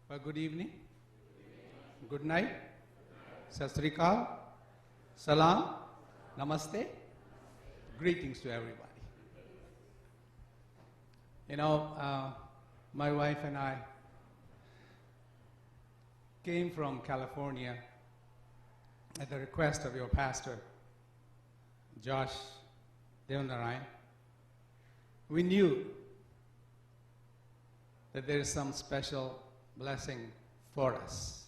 Well, good evening, good night, Sat Sri Akal, Salam, Namaste, greetings to everybody. You know, my wife and I came from California at the request of your pastor, Josh Devnarayan. We knew that there is some special blessing for us.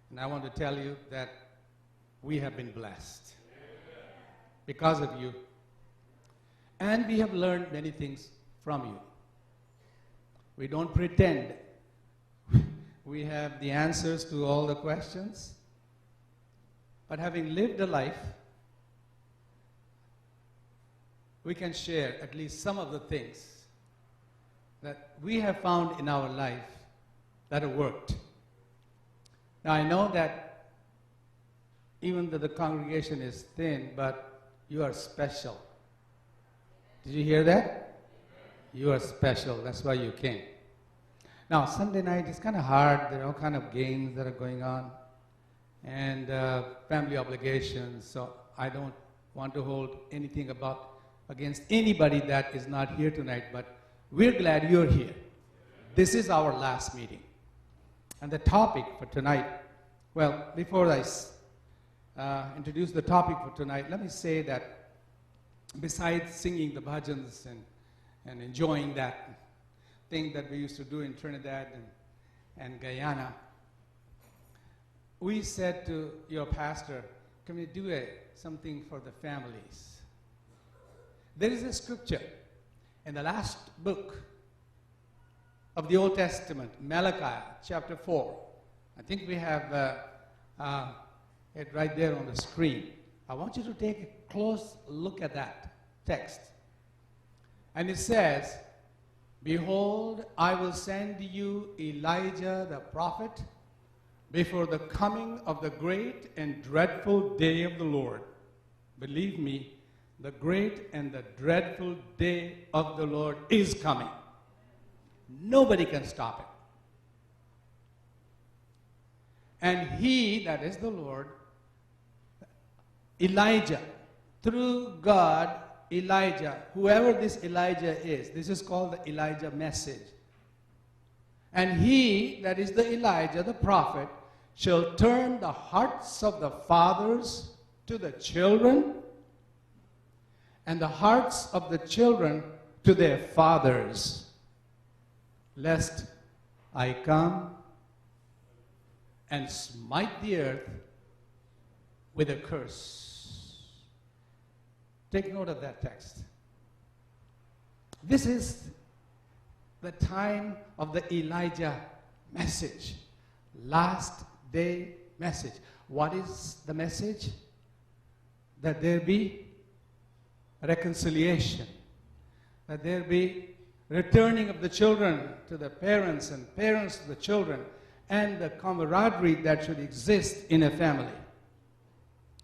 And I want to tell you that we have been blessed because of you. And we have learned many things from you. We don't pretend we have the answers to all the questions. But having lived a life, we can share at least some of the things that we have found in our life that have worked. Now I know that even though the congregation is thin, but you are special. Did you hear that? You are special. That's why you came. Now Sunday night is kind of hard. There are all kind of games that are going on and family obligations. So I don't want to hold anything against anybody that is not here tonight, but we're glad you're here. This is our last meeting. And the topic for tonight, well, before I introduce the topic for tonight, let me say that besides singing the bhajans and enjoying that thing that we used to do in Trinidad and Guyana, we said to your pastor, can we do something for the families? There is a scripture in the last book of the Old Testament, Malachi, chapter 4. I think we have it right there on the screen. I want you to take a close look at that text. And it says, behold, I will send you Elijah the prophet before the coming of the great and dreadful day of the Lord. Believe me, the great and the dreadful day of the Lord is coming. Nobody can stop it. And he, that is the Lord, Elijah, through God, Elijah, whoever this Elijah is, this is called the Elijah message. And he, that is the Elijah, the prophet, shall turn the hearts of the fathers to the children, and the hearts of the children to their fathers, lest I come and smite the earth with a curse. Take note of that text. This is the time of the Elijah message, last day message. What is the message? That there be reconciliation, that there be returning of the children to the parents and parents to the children, and the camaraderie that should exist in a family.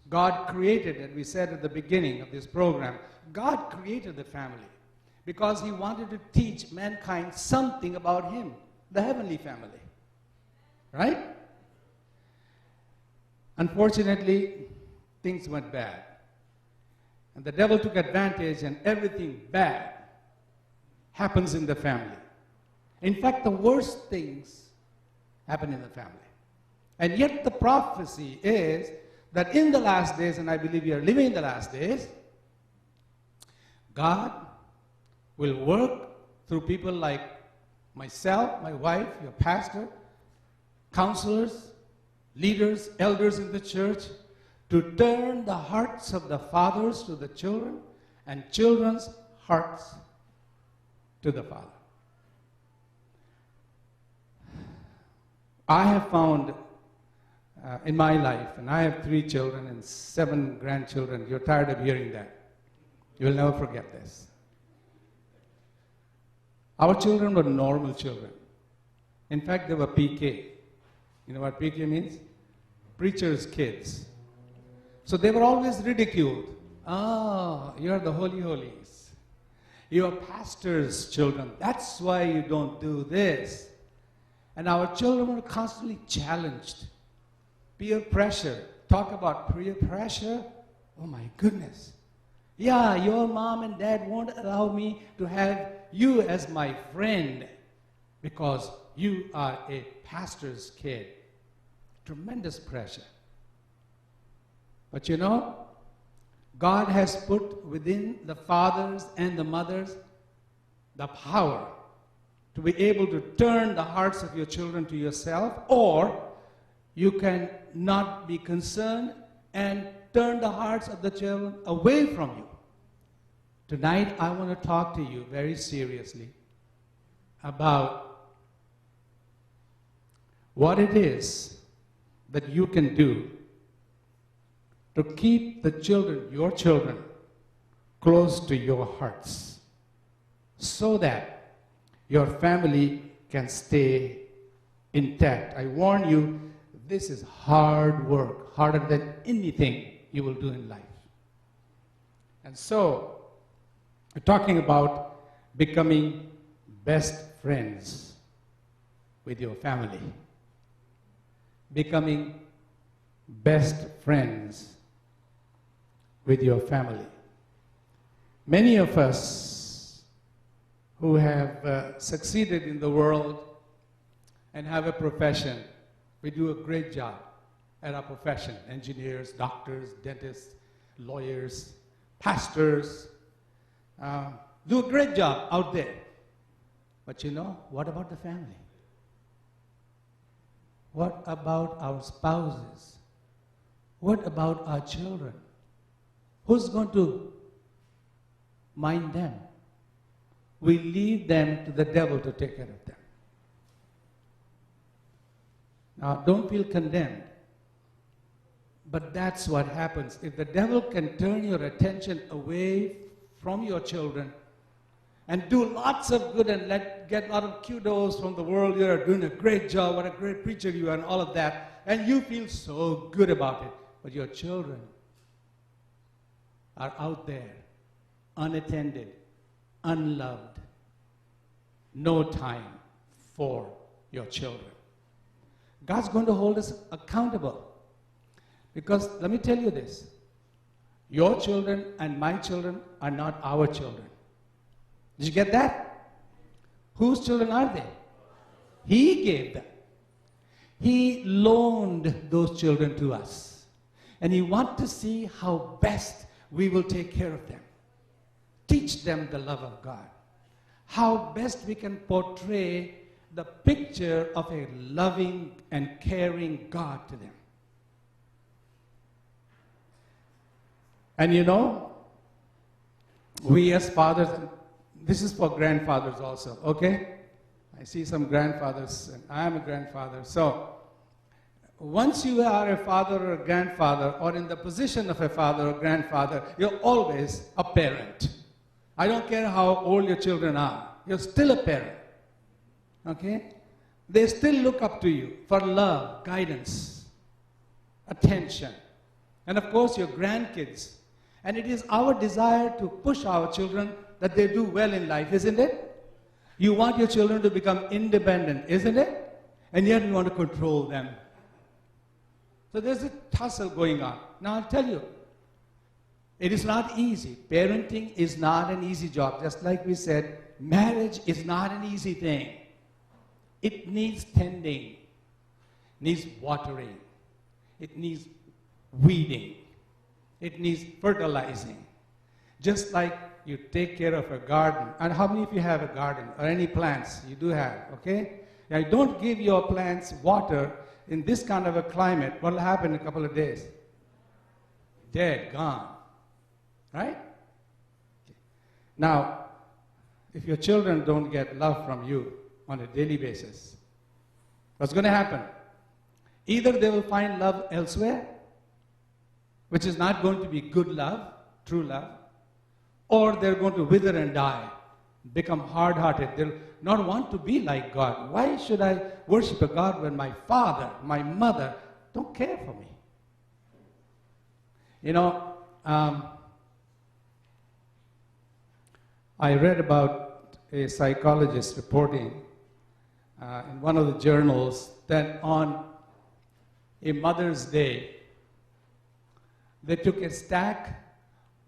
God created, and we said at the beginning of this program, God created the family because he wanted to teach mankind something about him, the heavenly family. Right? Unfortunately, things went bad. And the devil took advantage, and everything bad happens in the family. In fact, the worst things happen in the family. And yet the prophecy is that in the last days, and I believe we are living in the last days, God will work through people like myself, my wife, your pastor, counselors, leaders, elders in the church, to turn the hearts of the fathers to the children and children's hearts to the Father. I have found in my life, and I have 3 children and 7 grandchildren. You're tired of hearing that. You'll never forget this. Our children were normal children. In fact, they were PK. You know what PK means? Preacher's kids. So they were always ridiculed. Oh, you're the holy holies. You're pastor's children. That's why you don't do this. And our children are constantly challenged. Peer pressure. Talk about peer pressure. Oh my goodness. Yeah, your mom and dad won't allow me to have you as my friend because you are a pastor's kid. Tremendous pressure. But you know, God has put within the fathers and the mothers the power to be able to turn the hearts of your children to yourself, or you can not be concerned and turn the hearts of the children away from you. Tonight, I want to talk to you very seriously about what it is that you can do to keep the children, your children, close to your hearts so that your family can stay intact. I warn you, this is hard work, harder than anything you will do in life. And so, we're talking about becoming best friends with your family. Becoming best friends with your family. Many of us who have succeeded in the world and have a profession, we do a great job at our profession. Engineers, doctors, dentists, lawyers, pastors, do a great job out there. But you know, what about the family? What about our spouses? What about our children? Who's going to mind them? We leave them to the devil to take care of them. Now, don't feel condemned. But that's what happens. If the devil can turn your attention away from your children and do lots of good and get a lot of kudos from the world, you're doing a great job, what a great preacher you are, and all of that, and you feel so good about it. But your children are out there, unattended, unloved, no time for your children. God's going to hold us accountable. Because let me tell you this, your children and my children are not our children. Did you get that? Whose children are they? He gave them. He loaned those children to us. And He wants to see how best we will take care of them. Teach them the love of God. How best we can portray the picture of a loving and caring God to them. And you know, we as fathers, this is for grandfathers also, okay? I see some grandfathers, and I am a grandfather. So, once you are a father or a grandfather, or in the position of a father or grandfather, you're always a parent. I don't care how old your children are, you're still a parent. Okay? They still look up to you for love, guidance, attention. And of course, your grandkids. And it is our desire to push our children that they do well in life, isn't it? You want your children to become independent, isn't it? And yet you want to control them. So there's a tussle going on. Now I'll tell you, it is not easy. Parenting is not an easy job. Just like we said, marriage is not an easy thing. It needs tending, needs watering, it needs weeding, it needs fertilizing. Just like you take care of a garden. And how many of you have a garden or any plants? You do have, okay? Now, don't give your plants water in this kind of a climate. What will happen in a couple of days? Dead, gone. Right? Now, if your children don't get love from you on a daily basis, what's going to happen? Either they will find love elsewhere, which is not going to be good love, true love, or they're going to wither and die, become hard-hearted. They'll not want to be like God. Why should I worship a God when my father, my mother don't care for me? You know, I read about a psychologist reporting in one of the journals that on a Mother's Day, they took a stack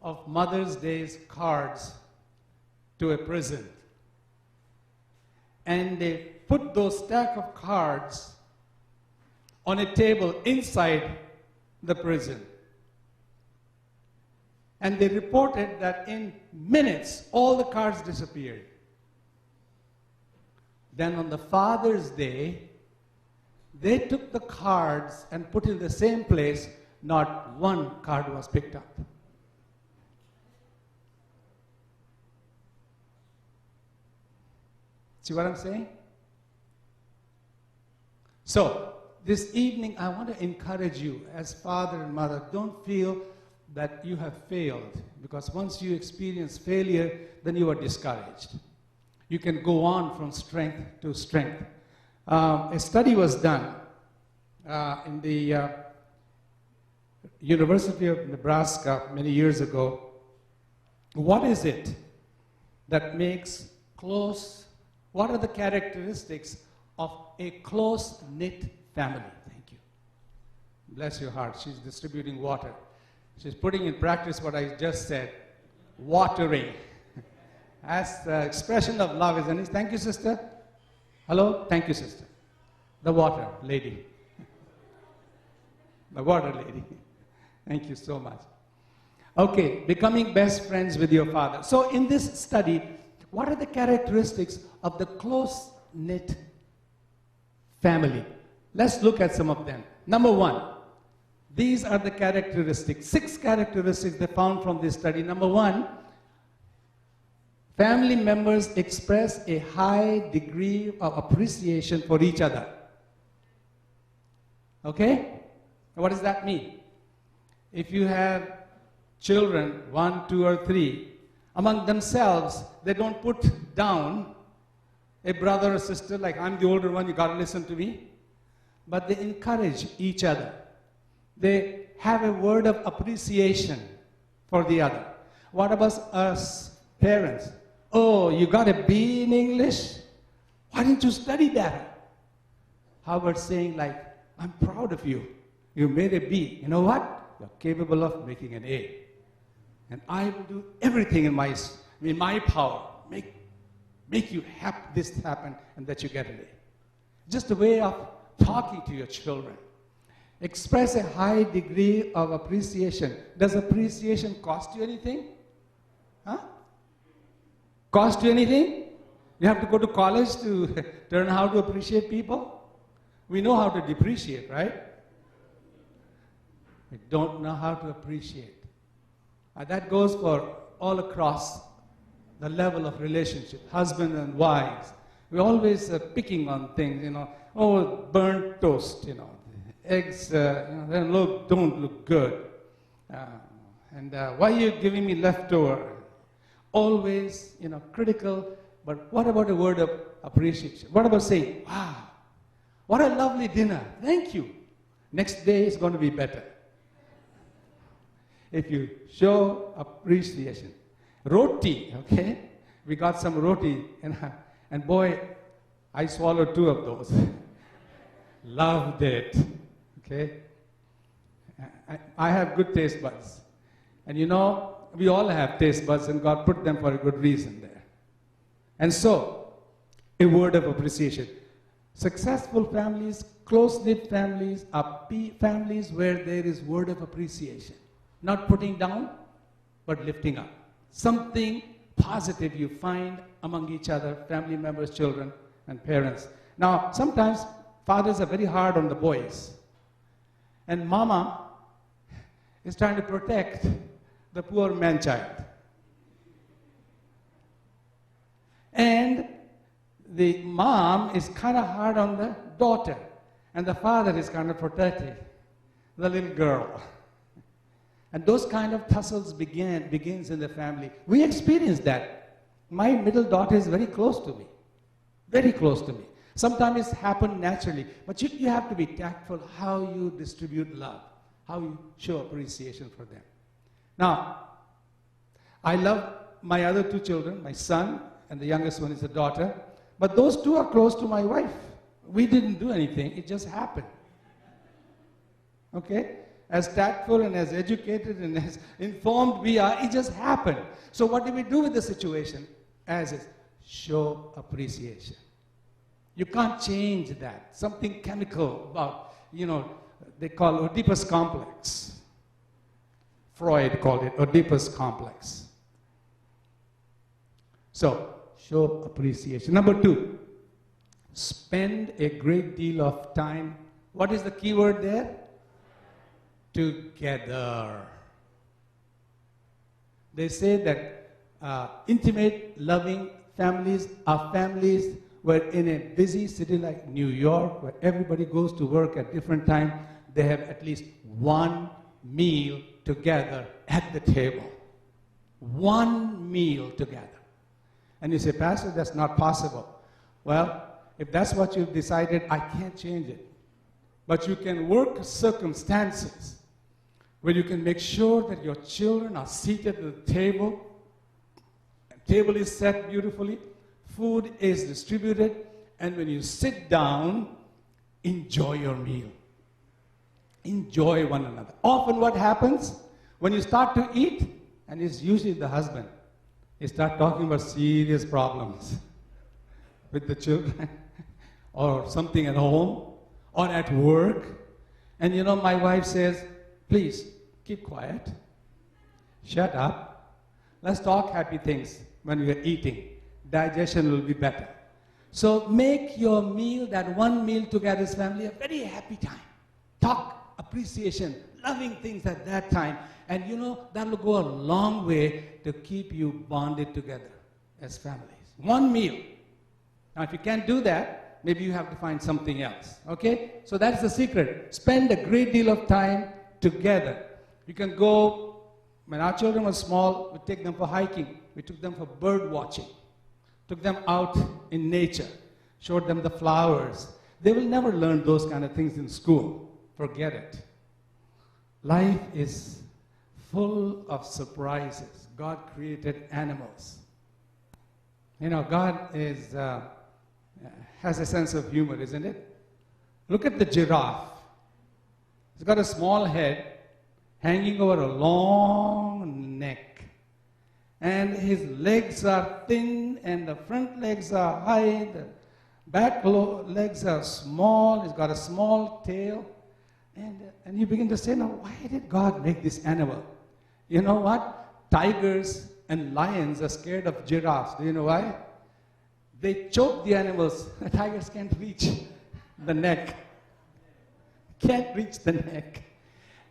of Mother's Day's cards to a prison. And they put those stack of cards on a table inside the prison. And they reported that in minutes, all the cards disappeared. Then on the Father's Day, they took the cards and put in the same place. Not one card was picked up. See what I'm saying? So, this evening, I want to encourage you as father and mother, don't feel that you have failed, because once you experience failure, then you are discouraged. You can go on from strength to strength. A study was done in the University of Nebraska many years ago. What is it that makes what are the characteristics of a close-knit family? Thank you. Bless your heart. She's distributing water. She's putting in practice what I just said. Watering. That's the expression of love, isn't it? Thank you, sister. Hello? Thank you, sister. The water lady. The water lady. Thank you so much. Okay, becoming best friends with your father. So in this study, what are the characteristics of the close-knit family? Let's look at some of them. Number one, these are the characteristics, 6 characteristics they found from this study. Number one, family members express a high degree of appreciation for each other. Okay? What does that mean? If you have children, 1, 2, or 3, among themselves, they don't put down a brother or sister like, I'm the older one, you got to listen to me. But they encourage each other. They have a word of appreciation for the other. What about us parents? Oh, you got a B in English? Why didn't you study better? How about saying like, I'm proud of you. You made a B. You know what? You're capable of making an A. And I will do everything in my power. Make you this happen and that you get an A. Just a way of talking to your children. Express a high degree of appreciation. Does appreciation cost you anything? Huh? Cost you anything? You have to go to college to learn how to appreciate people? We know how to depreciate, right? We don't know how to appreciate. That goes for all across the level of relationship, husband and wives. We're always picking on things, oh, burnt toast, eggs don't look good. And why are you giving me leftover? Always, critical, but what about a word of appreciation? What about saying, wow, what a lovely dinner, thank you. Next day is going to be better. If you show appreciation. Roti, okay? We got some roti, and boy, I swallowed 2 of those. Loved it, okay? I have good taste buds. And we all have taste buds, and God put them for a good reason there. And so, a word of appreciation. Successful families, close-knit families are families where there is word of appreciation. Not putting down, but lifting up. Something positive you find among each other, family members, children, and parents. Now, sometimes fathers are very hard on the boys. And mama is trying to protect the poor man-child. And the mom is kind of hard on the daughter. And the father is kind of protecting the little girl. And those kind of tussles begins in the family. We experience that. My middle daughter is very close to me. Very close to me. Sometimes it's happened naturally. But you have to be tactful how you distribute love. How you show appreciation for them. Now, I love my other 2 children, my son, and the youngest one is a daughter. But those two are close to my wife. We didn't do anything. It just happened. Okay? As tactful and as educated and as informed we are, it just happened. So what do we do with the situation? As is, show appreciation. You can't change that. Something chemical about, they call Oedipus complex. Freud called it Oedipus complex. So, show appreciation. Number 2, spend a great deal of time. What is the key word there? Together. They say that intimate, loving families are families where in a busy city like New York, where everybody goes to work at different times, they have at least one meal together at the table. One meal together. And you say, Pastor, that's not possible. Well, if that's what you've decided, I can't change it. But you can work circumstances where you can make sure that your children are seated at the table. The table is set beautifully. Food is distributed. And when you sit down, enjoy your meal. Enjoy one another. Often what happens when you start to eat, and it's usually the husband, you start talking about serious problems with the children or something at home or at work. And my wife says, please, keep quiet. Shut up. Let's talk happy things when we are eating. Digestion will be better. So make your meal, that one meal together as family, a very happy time. Talk, appreciation, loving things at that time. And that will go a long way to keep you bonded together as families. One meal. Now, if you can't do that, maybe you have to find something else. Okay? So that's the secret. Spend a great deal of time together. You can go, when our children were small, we take them for hiking. We took them for bird watching. Took them out in nature. Showed them the flowers. They will never learn those kind of things in school. Forget it. Life is full of surprises. God created animals. God has a sense of humor, isn't it? Look at the giraffe. He's got a small head hanging over a long neck. And his legs are thin and the front legs are high. The back legs are small. He's got a small tail. And you begin to say, now, why did God make this animal? You know what? Tigers and lions are scared of giraffes. Do you know why? They choke the animals. The tigers can't reach the neck. Can't reach the neck.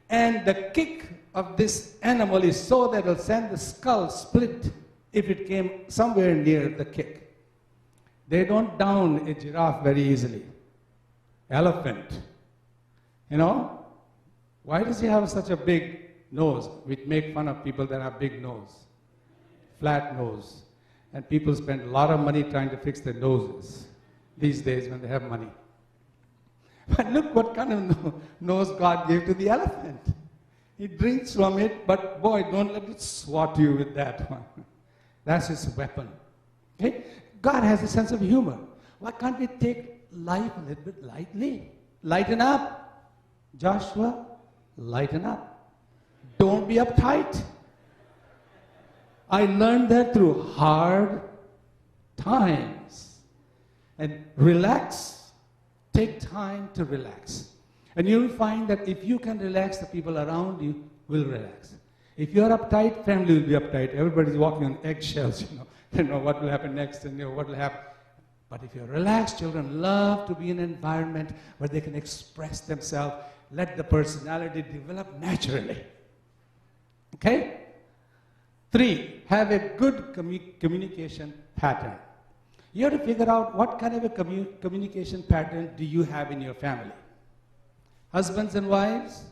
And the kick of this animal is so that it'll send the skull split if it came somewhere near the kick. They don't down a giraffe very easily. Elephant. Why does he have such a big nose? We make fun of people that have big nose, flat nose. And people spend a lot of money trying to fix their noses these days when they have money. But look what kind of nose God gave to the elephant. He drinks from it, but boy, don't let it swat you with that one. That's his weapon. Okay? God has a sense of humor. Why can't we take life a little bit lightly? Lighten up. Joshua, lighten up. Don't be uptight. I learned that through hard times. And relax. Take time to relax. And you'll find that if you can relax, the people around you will relax. If you're uptight, family will be uptight. Everybody's walking on eggshells, They know what will happen next and what will happen. But if you're relaxed, children love to be in an environment where they can express themselves. Let the personality develop naturally. Okay? 3, have a good communication pattern. You have to figure out what kind of a communication pattern do you have in your family. Husbands and wives?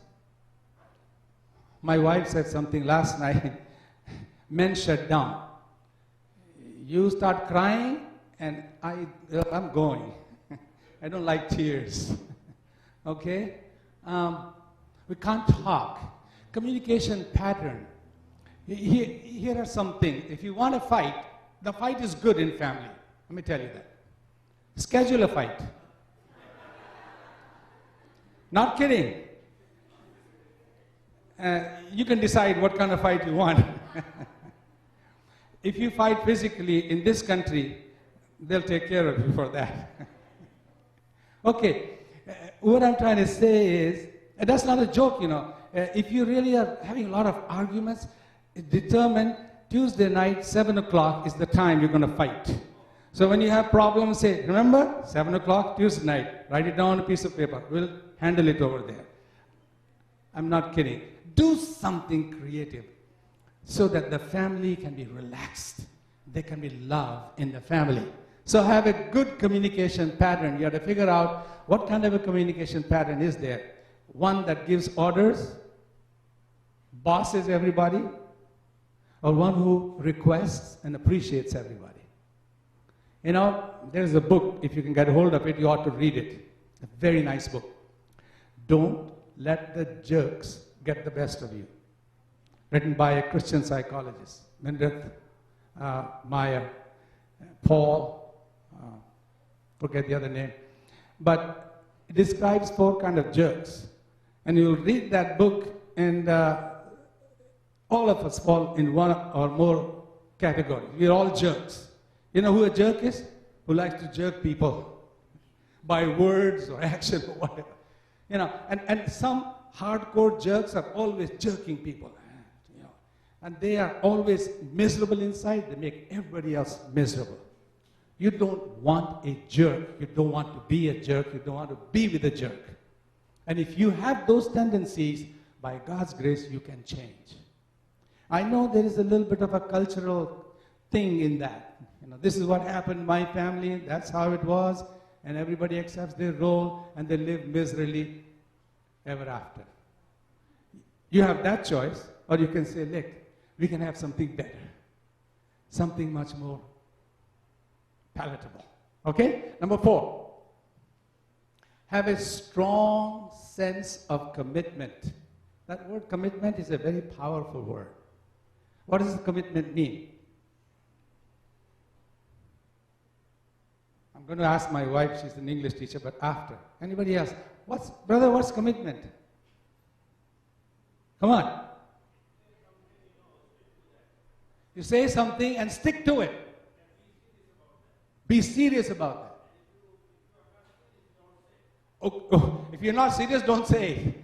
My wife said something last night. Men shut down. You start crying, and I'm going. I don't like tears. Okay? We can't talk. Communication pattern. Here are some things. If you want to fight, the fight is good in family. Let me tell you that. Schedule a fight. Not kidding. You can decide what kind of fight you want. If you fight physically in this country, they'll take care of you for that. Okay, what I'm trying to say is, and that's not a joke, you know. If you really are having a lot of arguments, determine Tuesday night, 7 o'clock is the time you're going to fight. So when you have problems, say, remember, 7 o'clock Tuesday night, write it down on a piece of paper. We'll handle it over there. I'm not kidding. Do something creative so that the family can be relaxed. There can be love in the family. So have a good communication pattern. You have to figure out what kind of a communication pattern is there. One that gives orders, bosses everybody, or one who requests and appreciates everybody. You know, there's a book, if you can get a hold of it, you ought to read it. A very nice book. Don't let the jerks get the best of you. Written by a Christian psychologist, Meredith Meyer, Paul, forget the other name. But it describes 4 kind of jerks. And you'll read that book, and all of us fall in one or more categories. We're all jerks. You know who a jerk is? Who likes to jerk people by words or action or whatever. You know, and some hardcore jerks are always jerking people. You know, and they are always miserable inside. They make everybody else miserable. You don't want a jerk. You don't want to be a jerk. You don't want to be with a jerk. And if you have those tendencies, by God's grace, you can change. I know there is a little bit of a cultural thing in that. You know, this is what happened in my family. That's how it was. And everybody accepts their role, and they live miserably ever after. You have that choice, or you can say, look, we can have something better. Something much more palatable. Okay? Number 4. Have a strong sense of commitment. That word commitment is a very powerful word. What does commitment mean? I'm going to ask my wife, she's an English teacher, but after. Anybody else? Brother, what's commitment? Come on. You say something and stick to it. Be serious about that. Oh, if you're not serious, don't say it.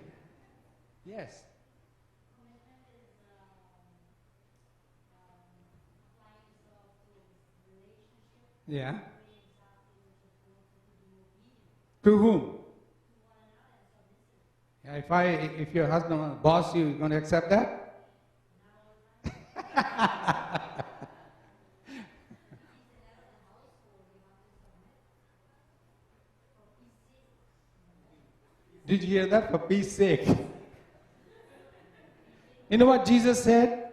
Yes. Yeah. To whom? Yeah, if your husband boss you, you're going to accept that? Did you hear that? For peace sake. You know what Jesus said?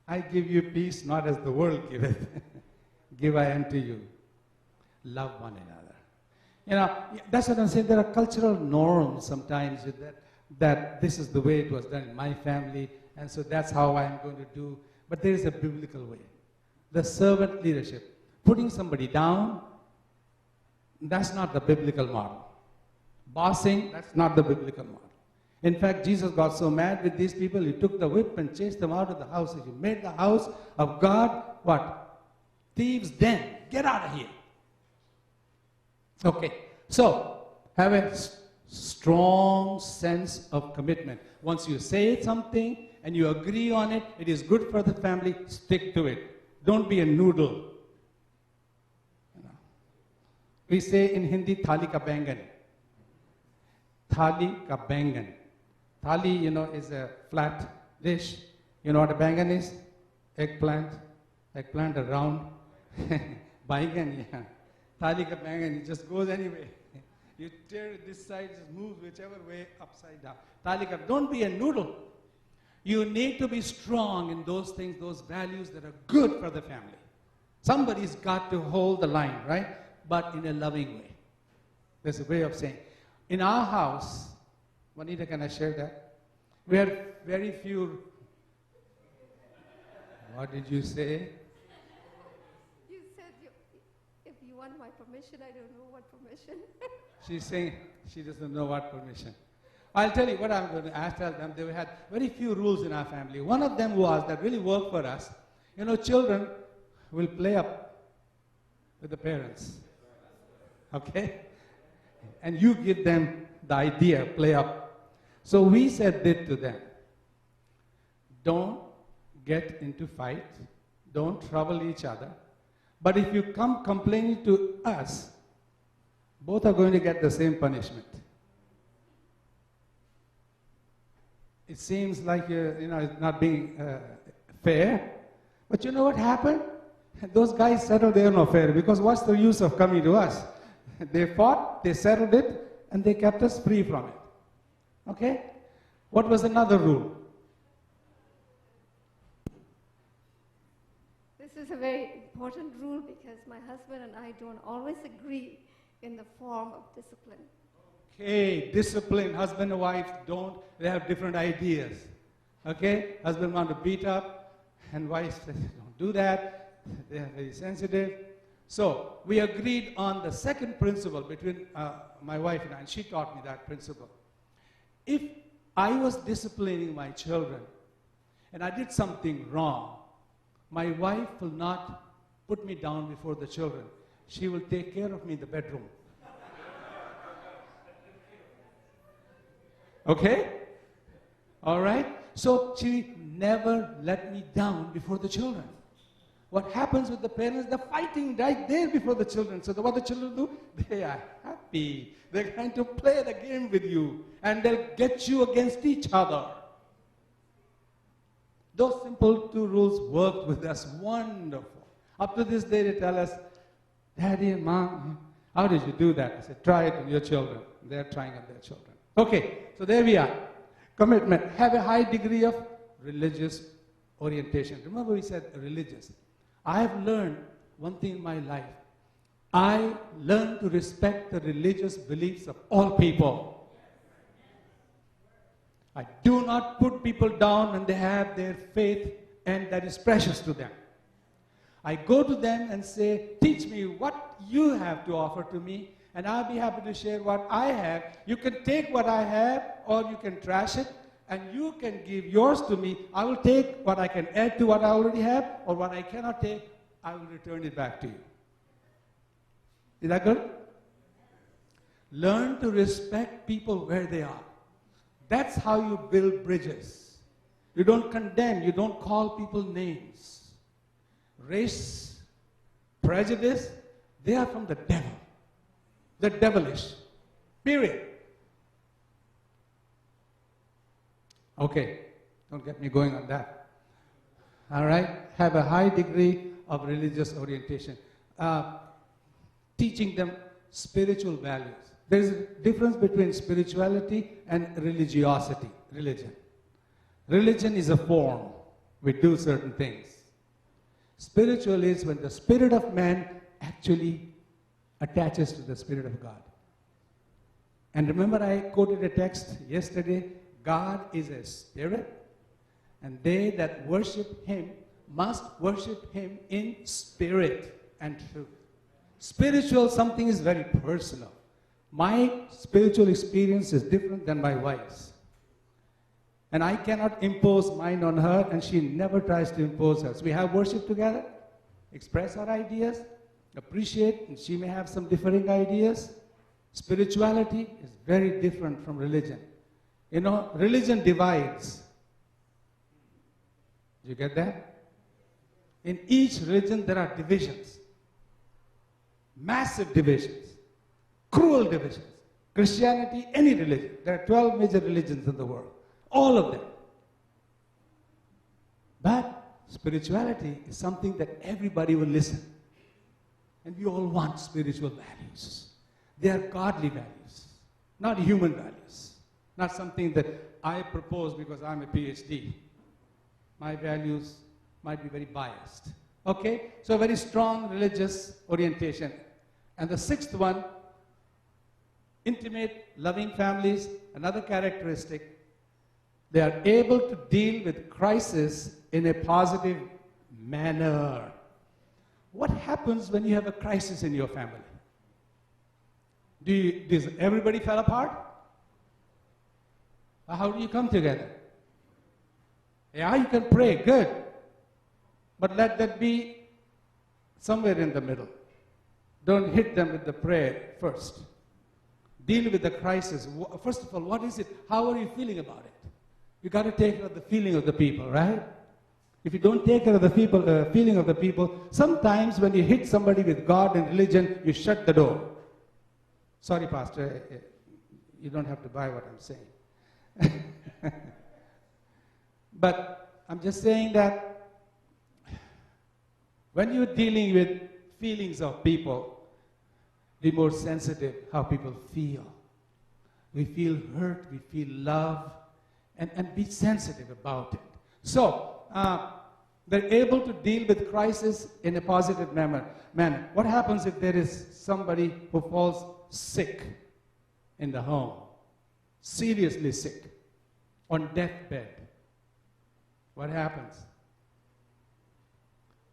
I give you peace, not as the world giveth. Give I unto you. Love one another. You know, that's what I'm saying. There are cultural norms sometimes that this is the way it was done in my family, and so that's how I'm going to do. But there is a biblical way. The servant leadership. Putting somebody down, that's not the biblical model. Bossing, that's not the biblical model. In fact, Jesus got so mad with these people, he took the whip and chased them out of the house. He made the house of God, what? Thieves' den. Get out of here. Okay, so have a strong sense of commitment. Once you say something and you agree on it, it is good for the family, stick to it. Don't be a noodle. You know. We say in Hindi, thali ka bangan. Thali ka bangan. Thali, you know, is a flat dish. You know what a bangan is? Eggplant. Eggplant around. Bangan, yeah. Thali ka bangan, it just goes anyway. You tear it this side, just moves whichever way, upside down. Thali ka, don't be a noodle. You need to be strong in those things, those values that are good for the family. Somebody's got to hold the line, right? But in a loving way. There's a way of saying. In our house, Juanita, can I share that? We had very few. What did you say? You said if you want my permission. I don't know what permission. She's saying she doesn't know what permission. I'll tell you what I'm going to tell them. They had very few rules in our family. One of them was that really worked for us. You know, children will play up with the parents. Okay? And you give them the idea, play up. So we said this to them. Don't get into fight. Don't trouble each other. But if you come complaining to us, both are going to get the same punishment. It seems like it's not being fair. But you know what happened? Those guys settled their own affair, because what's the use of coming to us? They fought, they settled it, and they kept us free from it. Okay? What was another rule? This is a very important rule because my husband and I don't always agree in the form of discipline. Okay, discipline. Husband and wife they have different ideas. Okay? Husband wants to beat up, and wife says, don't do that. They are very sensitive. So, we agreed on the second principle between my wife and I, and she taught me that principle. If I was disciplining my children, and I did something wrong, my wife will not put me down before the children. She will take care of me in the bedroom. Okay? All right? So she never let me down before the children. What happens with the parents? They're fighting right there before the children. So what the children do? They are happy. They're trying to play the game with you. And they'll get you against each other. Those simple two rules worked with us wonderful. Up to this day, they tell us, Daddy and Mom, how did you do that? I said, try it on your children. They're trying on their children. Okay, so there we are. Commitment. Have a high degree of religious orientation. Remember we said religious. I have learned one thing in my life. I learned to respect the religious beliefs of all people. I do not put people down when they have their faith and that is precious to them. I go to them and say, teach me what you have to offer to me, and I'll be happy to share what I have. You can take what I have, or you can trash it, and you can give yours to me. I will take what I can add to what I already have, or what I cannot take, I will return it back to you. Is that good? Learn to respect people where they are. That's how you build bridges. You don't condemn, you don't call people names. Race, prejudice, they are from the devil. They're devilish. Period. Okay, don't get me going on that. All right, have a high degree of religious orientation. Teaching them spiritual values. There is a difference between spirituality and religiosity, religion. Religion is a form. We do certain things. Spiritual is when the spirit of man actually attaches to the Spirit of God. And remember I quoted a text yesterday, God is a spirit, and they that worship him must worship him in spirit and truth. Spiritual, something is very personal. My spiritual experience is different than my wife's. And I cannot impose mine on her, and she never tries to impose hers. We have worship together, express our ideas, appreciate, and she may have some differing ideas. Spirituality is very different from religion. You know, religion divides. Do you get that? In each religion there are divisions. Massive divisions. Cruel divisions. Christianity, any religion. There are 12 major religions in the world. All of them. But spirituality is something that everybody will listen. And we all want spiritual values. They are godly values, not human values. Not something that I propose because I'm a PhD. My values might be very biased. Okay? So a very strong religious orientation. And the sixth one, intimate, loving families, another characteristic. They are able to deal with crisis in a positive manner. What happens when you have a crisis in your family? Does everybody fall apart? How do you come together? Yeah, you can pray, good. But let that be somewhere in the middle. Don't hit them with the prayer first. Deal with the crisis. First of all, what is it? How are you feeling about it? You got to take care of the feeling of the people, right? If you don't take care of the feeling of the people, sometimes when you hit somebody with God and religion, you shut the door. Sorry, Pastor, you don't have to buy what I'm saying. But I'm just saying that when you're dealing with feelings of people, be more sensitive how people feel. We feel hurt, we feel love, and be sensitive about it. So, they're able to deal with crisis in a positive manner. What happens if there is somebody who falls sick in the home? Seriously sick, on deathbed. What happens?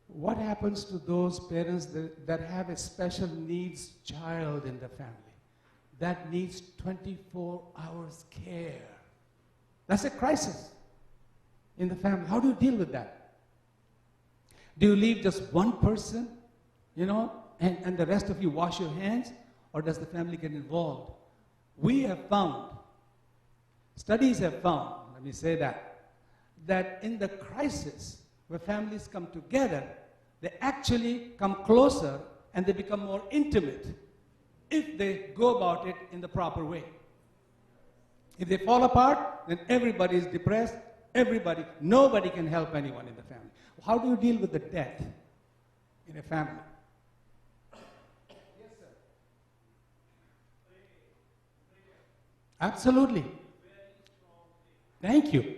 What happens to those parents that have a special needs child in the family that needs 24 hours care? That's a crisis in the family. How do you deal with that? Do you leave just one person, and the rest of you wash your hands? Or does the family get involved? We have found, studies have found, let me say that in the crisis where families come together, they actually come closer and they become more intimate if they go about it in the proper way. If they fall apart, then everybody is depressed, nobody can help anyone in the family. How do you deal with the death in a family? Yes, sir. Absolutely. Thank you.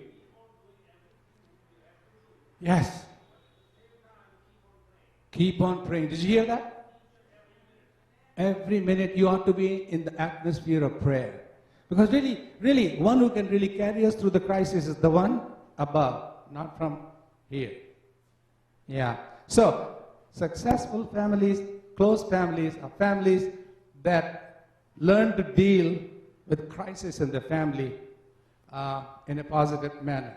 Yes. Keep on praying. Did you hear that? Every minute you ought to be in the atmosphere of prayer. Because really, one who can really carry us through the crisis is the one above, not from here. Yeah. So, successful families, close families, are families that learn to deal with crisis in the family in a positive manner.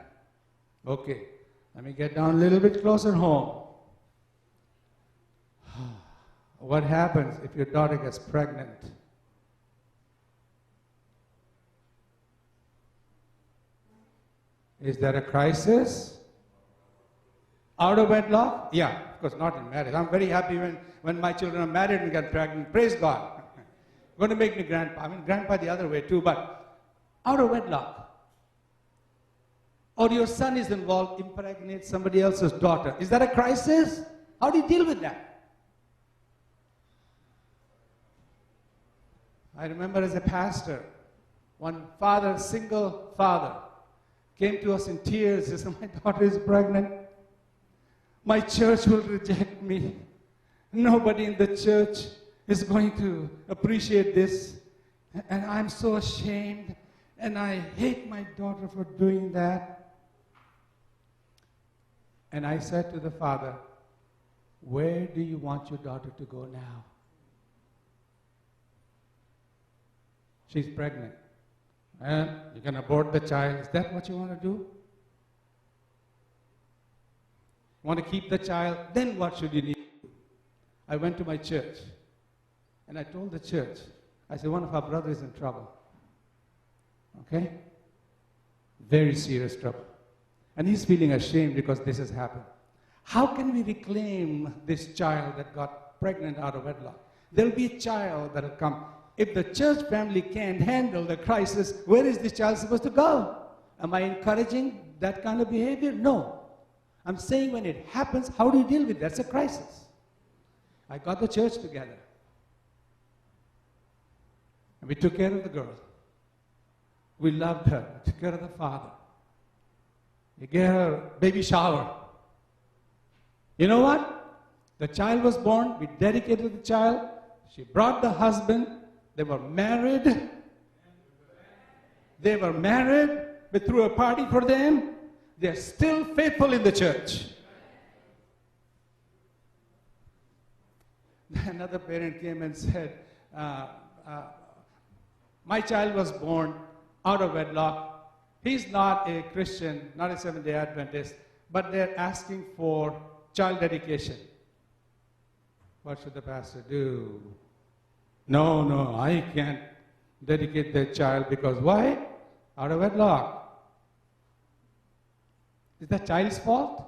Okay. Let me get down a little bit closer home. What happens if your daughter gets pregnant? Is there a crisis? Out of wedlock? Yeah, of course, not in marriage. I'm very happy when my children are married and get pregnant. Praise God. Going to make me grandpa. I mean, grandpa the other way too, but out of wedlock. Or your son is involved, impregnates somebody else's daughter. Is that a crisis? How do you deal with that? I remember as a pastor, one father, single father, came to us in tears. He said, my daughter is pregnant. My church will reject me. Nobody in the church is going to appreciate this. And I'm so ashamed. And I hate my daughter for doing that. And I said to the father, where do you want your daughter to go now? She's pregnant. And you can abort the child. Is that what you want to do? Want to keep the child? Then what should you need to do? I went to my church. And I told the church, I said, one of our brothers is in trouble. Okay? Very serious trouble. And he's feeling ashamed because this has happened. How can we reclaim this child that got pregnant out of wedlock? There'll be a child that will come. If the church family can't handle the crisis, where is this child supposed to go? Am I encouraging that kind of behavior? No. I'm saying when it happens, how do you deal with that? That's a crisis. I got the church together. And we took care of the girl. We loved her. We took care of the father. We gave her a baby shower. You know what? The child was born. We dedicated the child. She brought the husband. They were married. We threw a party for them. They're still faithful in the church. Another parent came and said, My child was born out of wedlock. He's not a Christian, not a Seventh-day Adventist, but they're asking for child dedication. What should the pastor do? No, I can't dedicate their child because why? Out of wedlock. Is that child's fault?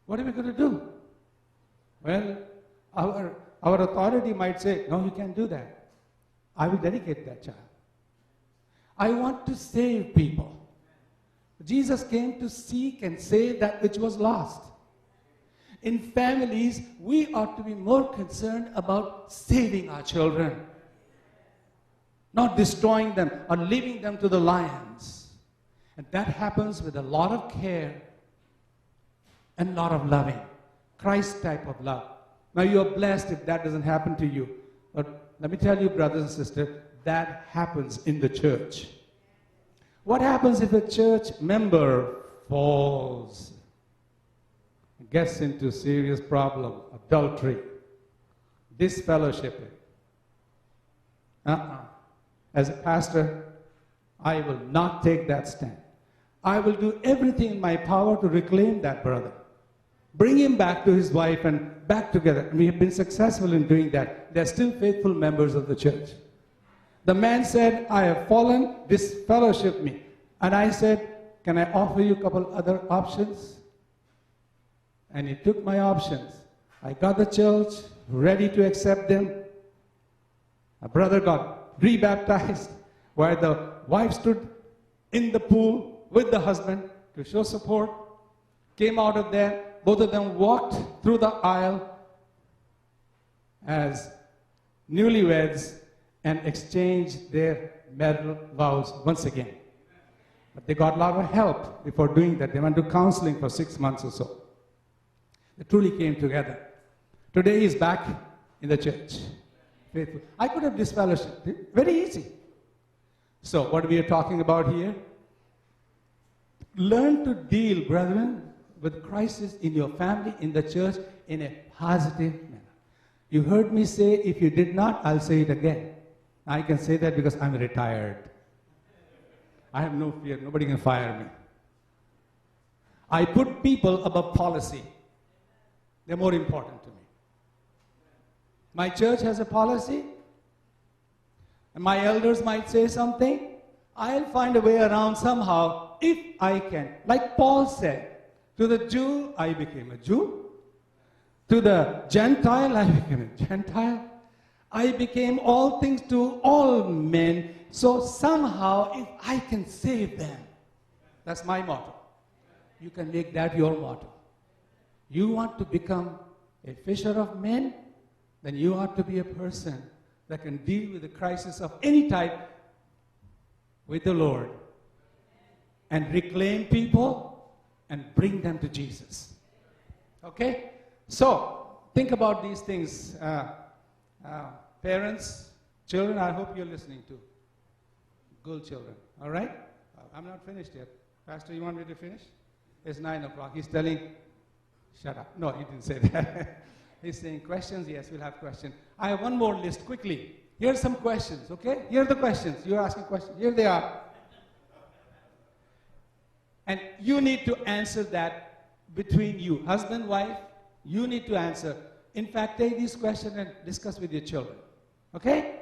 What are we going to do? Well, our authority might say, no, you can't do that. I will dedicate that child. I want to save people. Jesus came to seek and save that which was lost. In families, we ought to be more concerned about saving our children, not destroying them or leaving them to the lions. And that happens with a lot of care and a lot of loving. Christ type of love. Now you are blessed if that doesn't happen to you. But let me tell you, brothers and sisters, that happens in the church. What happens if a church member falls, gets into serious problem, adultery, disfellowshipping? As a pastor, I will not take that stand. I will do everything in my power to reclaim that brother. Bring him back to his wife and back together. We have been successful in doing that. They're still faithful members of the church. The man said, I have fallen, disfellowship me. And I said, can I offer you a couple other options? And he took my options. I got the church ready to accept them. A brother got rebaptized, where the wife stood in the pool with the husband to show support. Came out of there. Both of them walked through the aisle as newlyweds and exchanged their marital vows once again. But they got a lot of help before doing that. They went to counseling for 6 months or so. They truly came together. Today he's back in the church. Faithful. I could have disfellowshipped. Very easy. So what we are talking about here, learn to deal, brethren, with crisis in your family, in the church, in a positive manner. You heard me say, if you did not, I'll say it again. I can say that because I'm retired. I have no fear. Nobody can fire me. I put people above policy. They're more important to me. My church has a policy, and my elders might say something. I'll find a way around somehow if I can. Like Paul said, to the Jew, I became a Jew. To the Gentile, I became a Gentile. I became all things to all men. So somehow, if I can save them, that's my motto. You can make that your motto. You want to become a fisher of men? Then you ought to be a person that can deal with the crisis of any type with the Lord and reclaim people and bring them to Jesus. Okay? So, think about these things. Parents, children, I hope you're listening to. Good children. All right? I'm not finished yet. Pastor, you want me to finish? It's 9 o'clock. He's telling, shut up. No, he didn't say that. He's saying questions. Yes, we'll have questions. I have one more list quickly. Here's some questions, okay? Here are the questions. You're asking questions. Here they are. And you need to answer that between you. Husband, wife, you need to answer. In fact, take these questions and discuss with your children. Okay?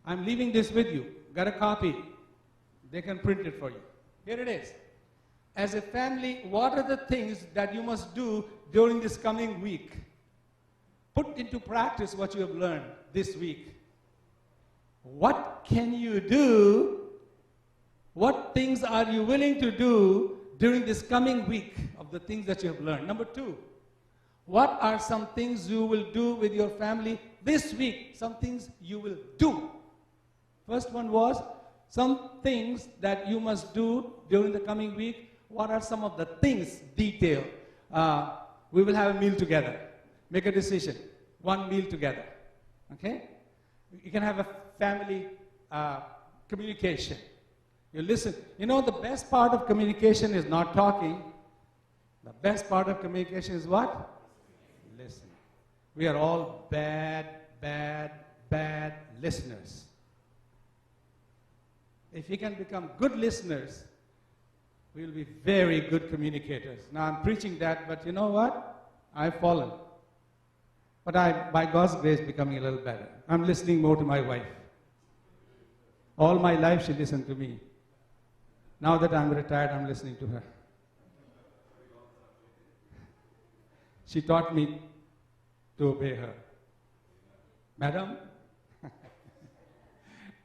I'm leaving this with you. Got a copy. They can print it for you. Here it is. As a family, what are the things that you must do during this coming week? Put into practice what you have learned this week. What can you do? What things are you willing to do during this coming week of the things that you have learned? Number 2, what are some things you will do with your family this week? Some things you will do. First one was some things that you must do during the coming week. What are some of the things? Detail. We will have a meal together. Make a decision. One meal together. Okay? You can have a family communication. You listen. You know, the best part of communication is not talking. The best part of communication is what? Listen. We are all bad, bad, bad listeners. If we can become good listeners, we will be very good communicators. Now I'm preaching that, but you know what? I've fallen. But by God's grace, becoming a little better. I'm listening more to my wife. All my life she listened to me. Now that I'm retired, I'm listening to her. She taught me to obey her. Madam?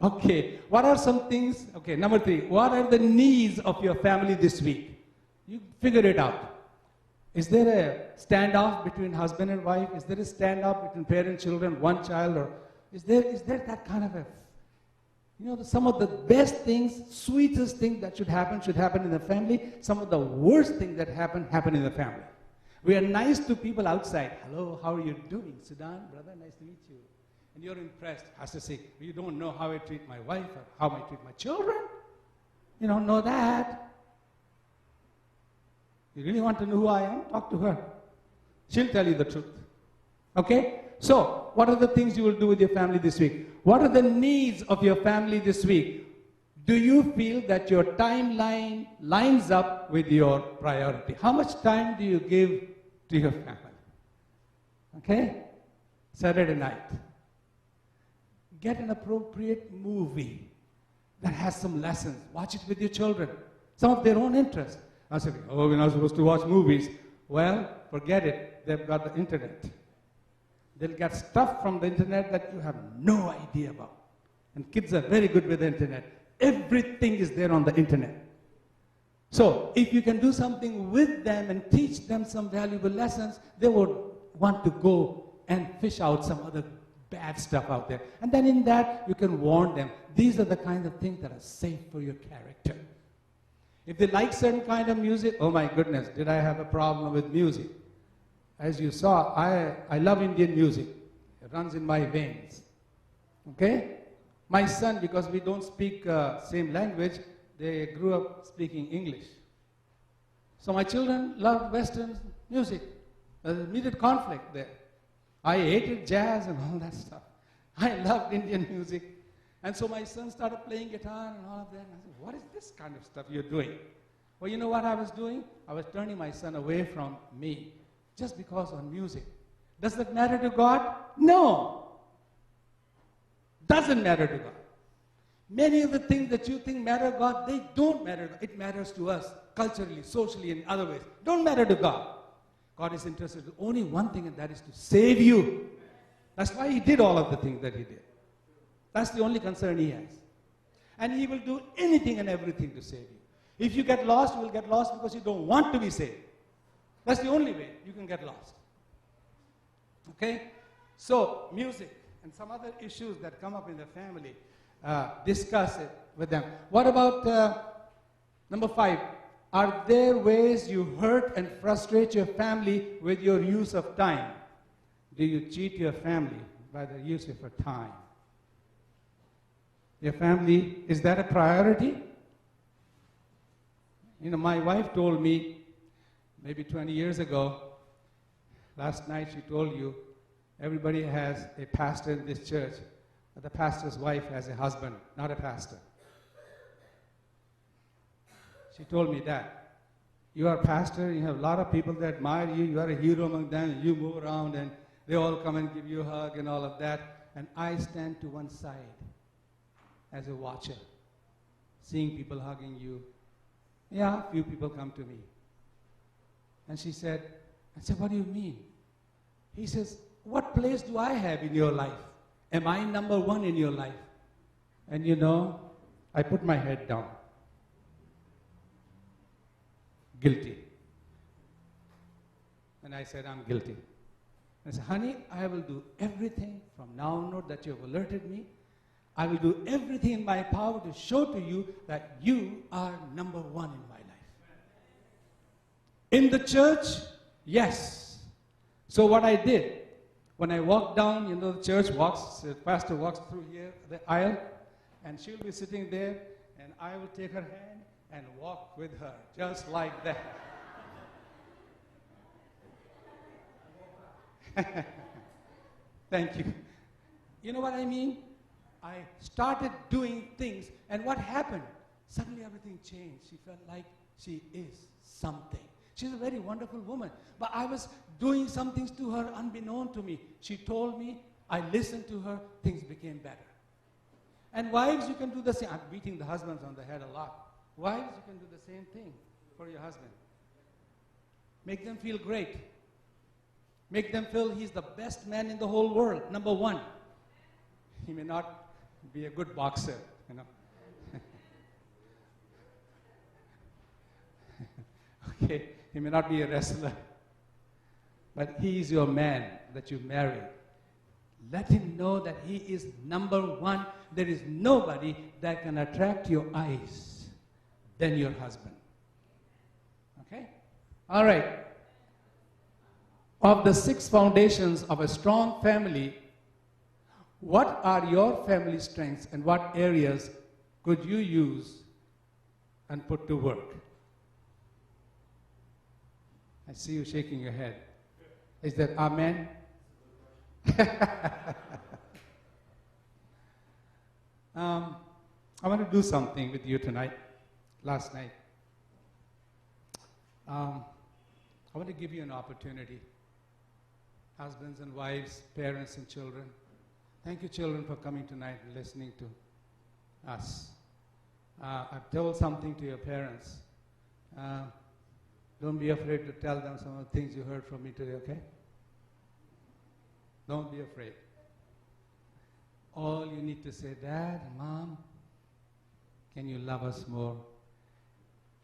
Okay, what are some things? Okay, number 3. What are the needs of your family this week? You figure it out. Is there a standoff between husband and wife? Is there a standoff between parent, children, one child? Or is there that kind of a, some of the best things, sweetest things that should happen in the family. Some of the worst things that happen in the family. We are nice to people outside. Hello, how are you doing? Sudan, brother, nice to meet you. And you're impressed. Has to say, you don't know how I treat my wife or how I treat my children. You don't know that. You really want to know who I am? Talk to her. She'll tell you the truth. Okay? So, what are the things you will do with your family this week? What are the needs of your family this week? Do you feel that your timeline lines up with your priority? How much time do you give to your family? Okay? Saturday night. Get an appropriate movie that has some lessons. Watch it with your children. Some of their own interest. I said, we're not supposed to watch movies. Well, forget it. They've got the internet. They'll get stuff from the internet that you have no idea about. And kids are very good with the internet. Everything is there on the internet. So, if you can do something with them and teach them some valuable lessons, they would want to go and fish out some other bad stuff out there. And then in that, you can warn them. These are the kind of things that are safe for your character. If they like certain kind of music, oh my goodness, did I have a problem with music? As you saw, I love Indian music. It runs in my veins. Okay? My son, because we don't speak same language, they grew up speaking English. So my children loved Western music. There's immediate conflict there. I hated jazz and all that stuff. I loved Indian music. And so my son started playing guitar and all of that. And I said, what is this kind of stuff you're doing? Well, you know what I was doing? I was turning my son away from me just because of music. Does that matter to God? No. Doesn't matter to God. Many of the things that you think matter to God, they don't matter to God. It matters to us culturally, socially, and other ways. Don't matter to God. God is interested in only one thing, and that is to save you. That's why he did all of the things that he did. That's the only concern he has. And he will do anything and everything to save you. If you get lost, you will get lost because you don't want to be saved. That's the only way you can get lost. Okay? So, music and some other issues that come up in the family, discuss it with them. What about number 5? Are there ways you hurt and frustrate your family with your use of time? Do you cheat your family by the use of your time? Your family, is that a priority? My wife told me maybe 20 years ago, last night she told you, everybody has a pastor in this church, but the pastor's wife has a husband, not a pastor. She told me that. You are a pastor, you have a lot of people that admire you, you are a hero among them, and you move around and they all come and give you a hug and all of that. And I stand to one side as a watcher, seeing people hugging you. Yeah, a few people come to me. And I said, what do you mean? He says, what place do I have in your life? Am I number one in your life? And I put my head down. Guilty. And I said, I'm guilty. I said, honey, I will do everything from now on that you have alerted me. I will do everything in my power to show to you that you are number one in my life. In the church, yes. So what I did, when I walked down, the church walks, the pastor walks through here, the aisle, and she'll be sitting there, and I will take her hand and walk with her, just like that. Thank you. You know what I mean? I started doing things, and what happened? Suddenly everything changed. She felt like she is something. She's a very wonderful woman. But I was doing some things to her unbeknown to me. She told me, I listened to her, things became better. And wives, you can do the same. I'm beating the husbands on the head a lot. Wives, you can do the same thing for your husband. Make them feel great. Make them feel he's the best man in the whole world. Number one. He may not be a good boxer, you know. Okay, he may not be a wrestler. But he is your man that you marry. Let him know that he is number one. There is nobody that can attract your eyes than your husband. Okay? All right. Of the 6 foundations of a strong family, what are your family strengths and what areas could you use and put to work? I see you shaking your head. Is that amen? I want to do something with you tonight, last night. I want to give you an opportunity. Husbands and wives, parents and children. Thank you, children, for coming tonight and listening to us. I've told something to your parents. Don't be afraid to tell them some of the things you heard from me today, okay? Don't be afraid. All you need to say, Dad, Mom, can you love us more?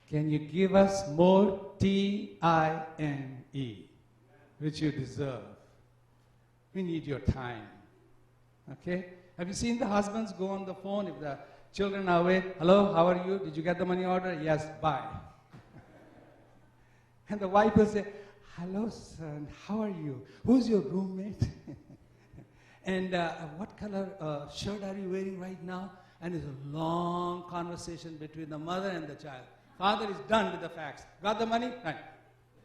Can you give us more TINE, which you deserve? We need your time. Okay? Have you seen the husbands go on the phone if the children are away? Hello, how are you? Did you get the money order? Yes, bye. And the wife will say, hello, son, how are you? Who's your roommate? And what color shirt are you wearing right now? And it's a long conversation between the mother and the child. Father is done with the facts. Got the money? Right.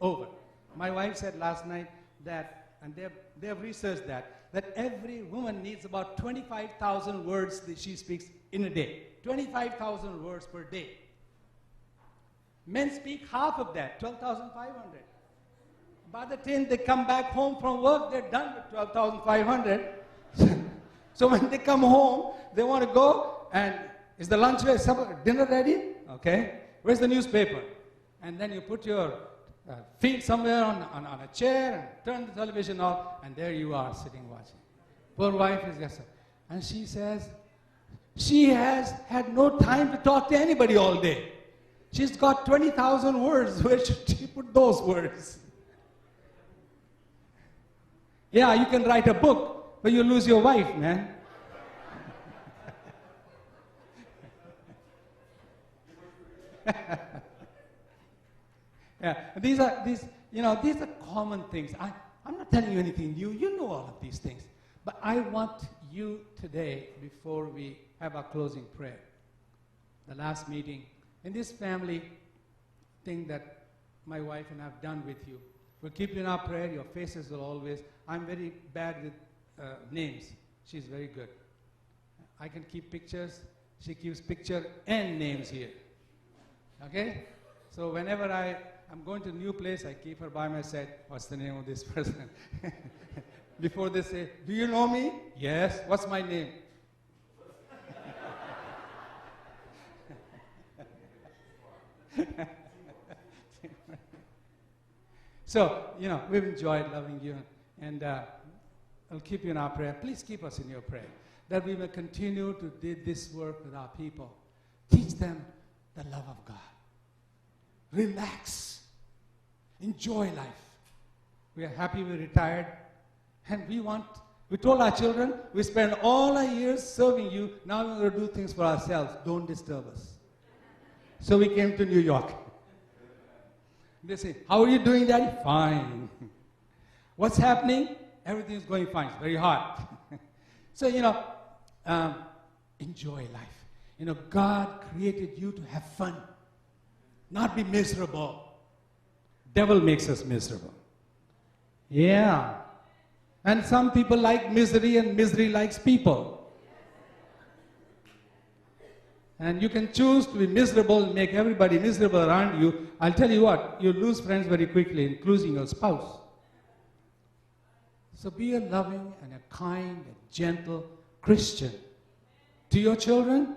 Over. My wife said last night that, and they have researched that every woman needs about 25,000 words that she speaks in a day. 25,000 words per day. Men speak half of that, 12,500. By the time they come back home from work, they're done with 12,500. So when they come home, they want to go, and is the lunch ready, dinner ready? Okay. Where's the newspaper? And then you put your feet somewhere on a chair and turn the television off, and there you are sitting watching. Poor wife is just, and she says, she has had no time to talk to anybody all day. She's got 20,000 words. Where should she put those words? Yeah, you can write a book, but you lose your wife, man. Yeah, these are common things. I'm not telling you anything new. You know all of these things. But I want you today, before we have our closing prayer, the last meeting, in this family thing that my wife and I have done with you, we'll keep you in our prayer. Your faces will always. I'm very bad with names. She's very good. I can keep pictures. She keeps picture and names here. Okay? So whenever I'm going to a new place, I keep her by my side. What's the name of this person? Before they say, do you know me? Yes. What's my name? So, we've enjoyed loving you, and I'll keep you in our prayer. Please keep us in your prayer, that we will continue to do this work with our people. Teach them the love of God. Relax. Enjoy life. We are happy we're retired, and we told our children, we spend all our years serving you, now we're going to do things for ourselves. Don't disturb us. So we came to New York. They say, how are you doing, Daddy? Fine. What's happening? Everything's going fine. It's very hot. So, enjoy life. God created you to have fun, not be miserable. Devil makes us miserable. Yeah. And some people like misery, and misery likes people. And you can choose to be miserable and make everybody miserable around you. I'll tell you what, you lose friends very quickly, including your spouse. So be a loving and a kind and gentle Christian to your children,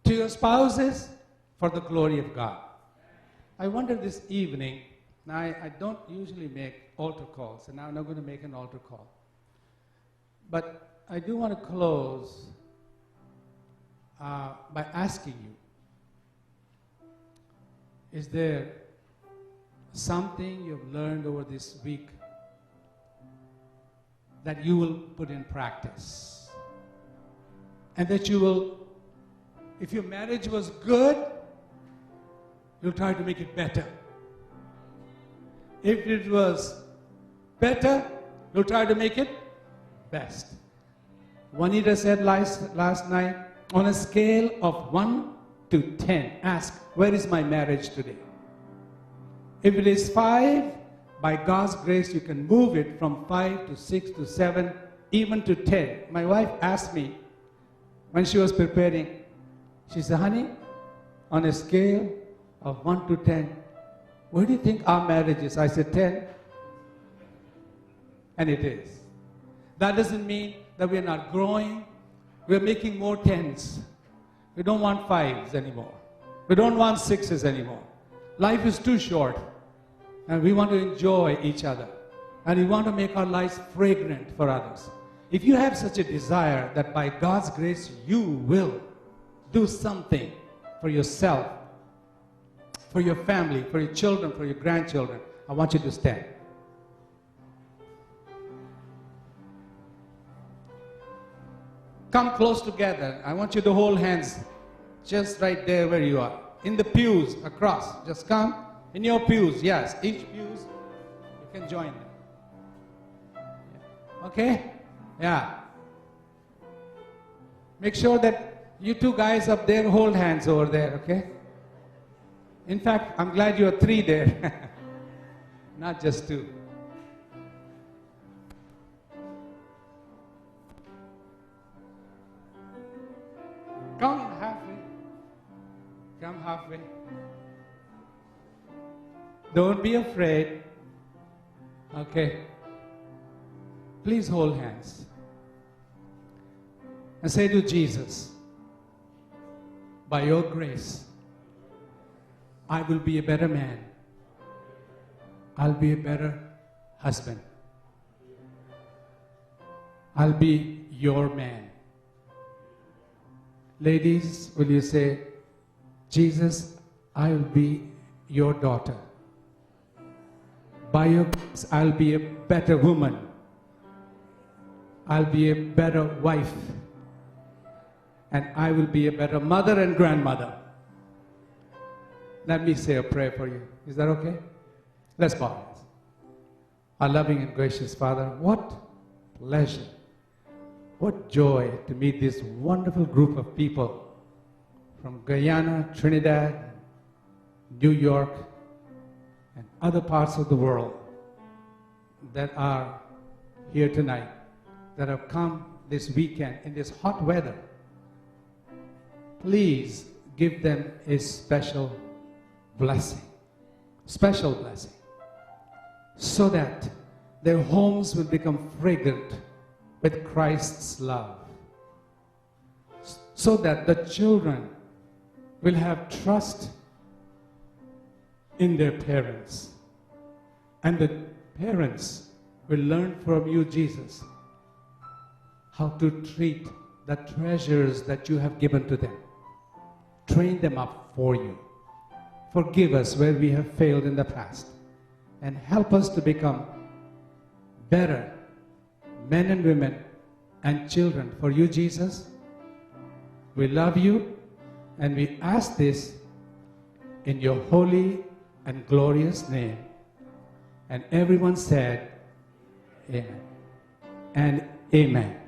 to your spouses, for the glory of God. I wonder this evening, now I don't usually make altar calls, and now I'm not going to make an altar call. But I do want to close by asking you, is there something you've learned over this week that you will put in practice? And that you will, if your marriage was good, you'll try to make it better. If it was better, you'll try to make it best. Juanita said last night, on a scale of 1 to 10, ask, where is my marriage today? If it is 5, by God's grace, you can move it from 5 to 6 to 7, even to 10. My wife asked me when she was preparing, she said, honey, on a scale of 1 to 10, where do you think our marriage is? I said 10. And it is. That doesn't mean that we're not growing. We're making more 10s. We don't want 5s anymore. We don't want 6s anymore. Life is too short. And we want to enjoy each other. And we want to make our lives fragrant for others. If you have such a desire that by God's grace you will do something for yourself, for your family, for your children, for your grandchildren, I want you to stand. Come close together. I want you to hold hands just right there where you are. In the pews, across. Just come. In your pews, yes. Each pews, you can join them. Okay? Yeah. Make sure that you two guys up there hold hands over there, okay? In fact, I'm glad you are 3 there. Not just 2. Come halfway. Come halfway. Don't be afraid. Okay. Please hold hands. And say to Jesus, by your grace, I will be a better man. I'll be a better husband. I'll be your man. Ladies, will you say, Jesus, I will be your daughter. By your grace, I'll be a better woman. I'll be a better wife. And I will be a better mother and grandmother. Let me say a prayer for you. Is that okay? Let's bow. Our loving and gracious Father, what pleasure, what joy to meet this wonderful group of people from Guyana, Trinidad, New York, and other parts of the world that are here tonight, that have come this weekend in this hot weather. Please give them a special blessing, so that their homes will become fragrant with Christ's love, so that the children will have trust in their parents, and the parents will learn from you, Jesus, how to treat the treasures that you have given to them. Train them up for you. Forgive us where we have failed in the past, and help us to become better men and women and children for you, Jesus. We love you, and we ask this in your holy and glorious name. And everyone said, Amen and Amen.